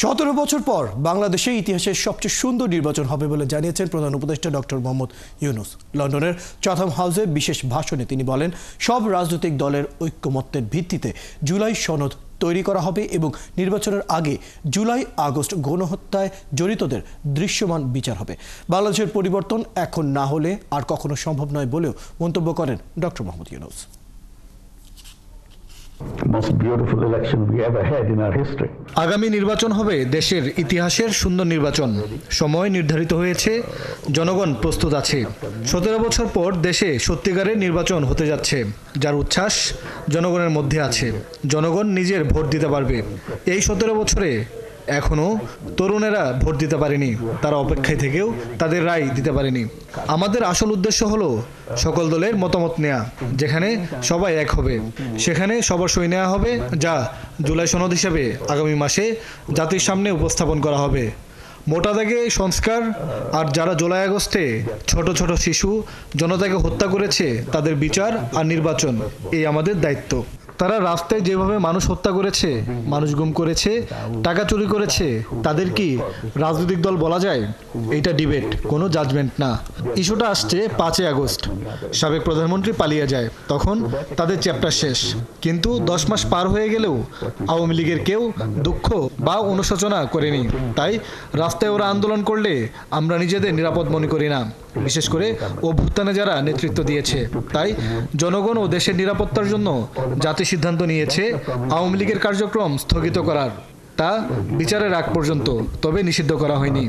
17 বছর পর বাংলাদেশে ইতিহাসের সবচেয়ে সুন্দর নির্বাচন হবে বলে জানিয়েছেন প্রধান উপদেষ্টা ডক্টর মোহাম্মদ ইউনূস। লন্ডনের চাথাম হাউসে বিশেষ ভাষণে তিনি বলেন, সব রাজনৈতিক দলের ঐক্যমত্যের ভিত্তিতে জুলাই সনদ তৈরি করা হবে এবং নির্বাচনের আগে জুলাই আগস্ট গণহত্যায় জড়িতদের দৃশ্যমান বিচার হবে। বাংলাদেশের পরিবর্তন এখন না হলে আর কখনো সম্ভব নয় বলেও মন্তব্য করেন ডক্টর মোহাম্মদ ইউনূস। আগামী নির্বাচন হবে দেশের ইতিহাসের সুন্দর নির্বাচন। সময় নির্ধারিত হয়েছে, জনগণ প্রস্তুত আছে। 17 বছর পর দেশে সত্যিকারের নির্বাচন হতে যাচ্ছে, যার উচ্ছ্বাস জনগণের মধ্যে আছে। জনগণ নিজের ভোট দিতে পারবে। এই 17 বছরে এখনো তরুণেরা ভোট দিতে পারেনি, তারা অপেক্ষায় থেকেও তাদের রায় দিতে পারেনি। আমাদের আসল উদ্দেশ্য হলো সকল দলের মতামত নেওয়া, যেখানে সবাই এক হবে সেখানে সবার সই নেওয়া হবে, যা জুলাই সনদ হিসেবে আগামী মাসে জাতির সামনে উপস্থাপন করা হবে। মোটা দাগে সংস্কার, আর যারা জুলাই আগস্টে ছোট ছোট শিশু জনতাকে হত্যা করেছে তাদের বিচার আর নির্বাচন, এই আমাদের দায়িত্ব। তারা রাস্তায় যেভাবে মানুষ হত্যা করেছে, মানুষ গুম করেছে, টাকা চুরি করেছে, তাদের কি রাজনৈতিক দল বলা যায়? এইটা ডিবেট, কোনো জাজমেন্ট না। ইস্যুটা আসছে 5 আগস্ট, সাবেক প্রধানমন্ত্রী পালিয়ে যায়, তখন তাদের চ্যাপ্টার শেষ। কিন্তু 10 মাস পার হয়ে গেলেও আওয়ামী লীগের কেউ দুঃখ বা অনুশোচনা করেনি। তাই রাস্তায় ওরা আন্দোলন করলে আমরা নিজেদের নিরাপদ মনে করি না, বিশেষ করে অভ্যুত্থানে যারা নেতৃত্ব দিয়েছে। তাই জনগণ ও দেশের নিরাপত্তার জন্য জাতি সিদ্ধান্ত নিয়েছে আওয়ামী লীগের কার্যক্রম স্থগিত করার, তা বিচারের আগ পর্যন্ত, তবে নিষিদ্ধ করা হয়নি।